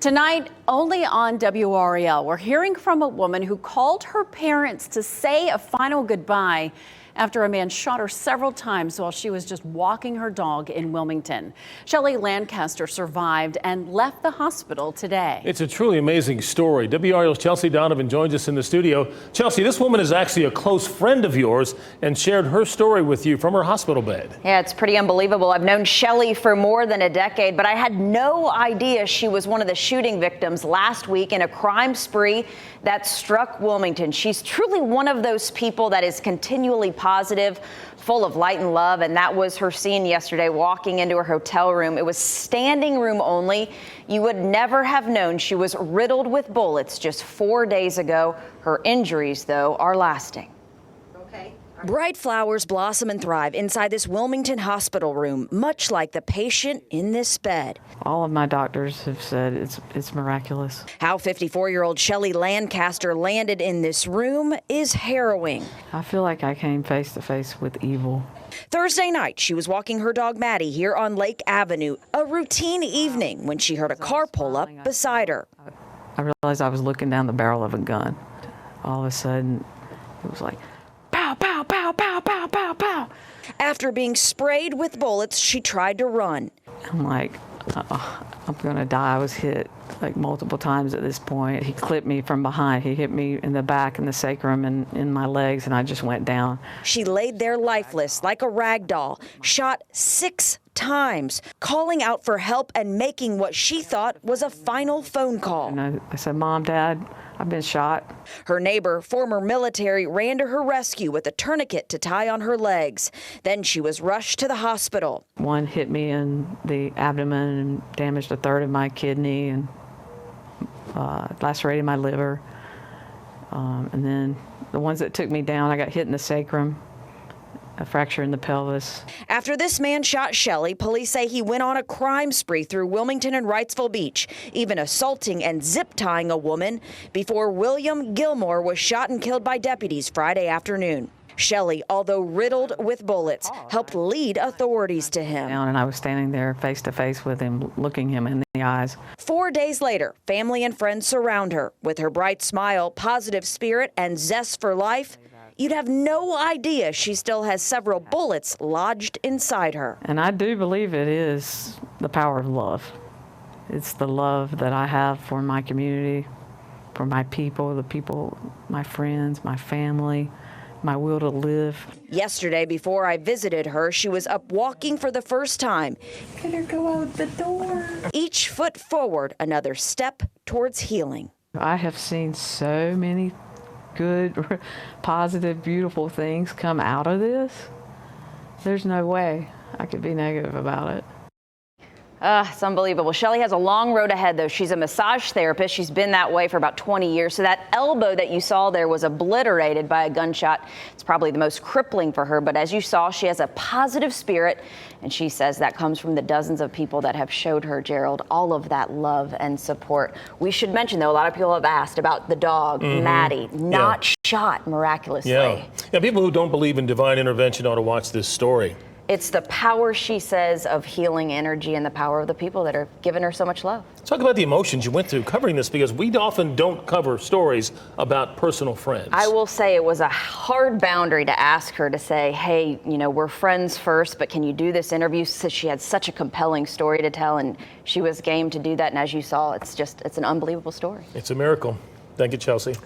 Tonight, only on WRAL, we're hearing from a woman who called her parents to say a final goodbye after a man shot her several times while she was just walking her dog in Wilmington. Shelley Lancaster survived and left the hospital today. It's a truly amazing story. WRAL's Chelsea Donovan joins us in the studio. Chelsea, this woman is actually a close friend of yours and shared her story with you from her hospital bed. Yeah, it's pretty unbelievable. I've known Shelley for more than a decade, but I had no idea she was one of the shooting victims last week in a crime spree that struck Wilmington. She's truly one of those people that is continually positive, full of light and love, and that was her scene yesterday walking into her hotel room. It was standing room only. You would never have known she was riddled with bullets just 4 days ago. Her injuries, though, are lasting. Bright flowers blossom and thrive inside this Wilmington hospital room, much like the patient in this bed. All of my doctors have said it's miraculous. How 54-year-old Shelley Lancaster landed in this room is harrowing. I feel like I came face to face with evil. Thursday night, she was walking her dog Maddie here on Lake Avenue, a routine evening when she heard a car pull up beside her. I realized I was looking down the barrel of a gun. All of a sudden, it was like, pow, pow, pow, pow, pow, pow, pow. After being sprayed with bullets, she tried to run. I'm like, I'm gonna die. I was hit like multiple times at this point. He clipped me from behind. He hit me in the back, in the sacrum, and in my legs, and I just went down. She laid there lifeless, like a rag doll, shot 6 times, calling out for help and making what she thought was a final phone call. And I said, Mom, Dad, I've been shot. Her neighbor, former military, ran to her rescue with a tourniquet to tie on her legs. Then she was rushed to the hospital. One hit me in the abdomen and damaged a third of my kidney and lacerated my liver. And then the ones that took me down, I got hit in the sacrum, a fracture in the pelvis. After this man shot Shelley, police say he went on a crime spree through Wilmington and Wrightsville Beach, even assaulting and zip-tying a woman before William Gilmore was shot and killed by deputies Friday afternoon. Shelley, although riddled with bullets, helped lead authorities to him. And I was standing there face to face with him, looking him in the eyes. 4 days later, family and friends surround her. With her bright smile, positive spirit, and zest for life, you'd have no idea she still has several bullets lodged inside her. And I do believe it is the power of love. It's the love that I have for my community, for my people, my friends, my family, my will to live. Yesterday, before I visited her, she was up walking for the first time. Can her go out the door? Each foot forward, another step towards healing. I have seen so many good, positive, beautiful things come out of this. There's no way I could be negative about it. It's unbelievable. Shelley has a long road ahead, though. She's a massage therapist. She's been that way for about 20 years. So that elbow that you saw there was obliterated by a gunshot. It's probably the most crippling for her. But as you saw, she has a positive spirit. And she says that comes from the dozens of people that have showed her, Gerald, all of that love and support. We should mention, though, a lot of people have asked about the dog, Maddie, not shot miraculously. Yeah, people who don't believe in divine intervention ought to watch this story. It's the power, she says, of healing energy and the power of the people that are giving her so much love. Talk about the emotions you went through covering this, because we often don't cover stories about personal friends. I will say it was a hard boundary to ask her to say, hey, we're friends first, but can you do this interview? So she had such a compelling story to tell, and she was game to do that. And as you saw, it's an unbelievable story. It's a miracle. Thank you, Chelsea.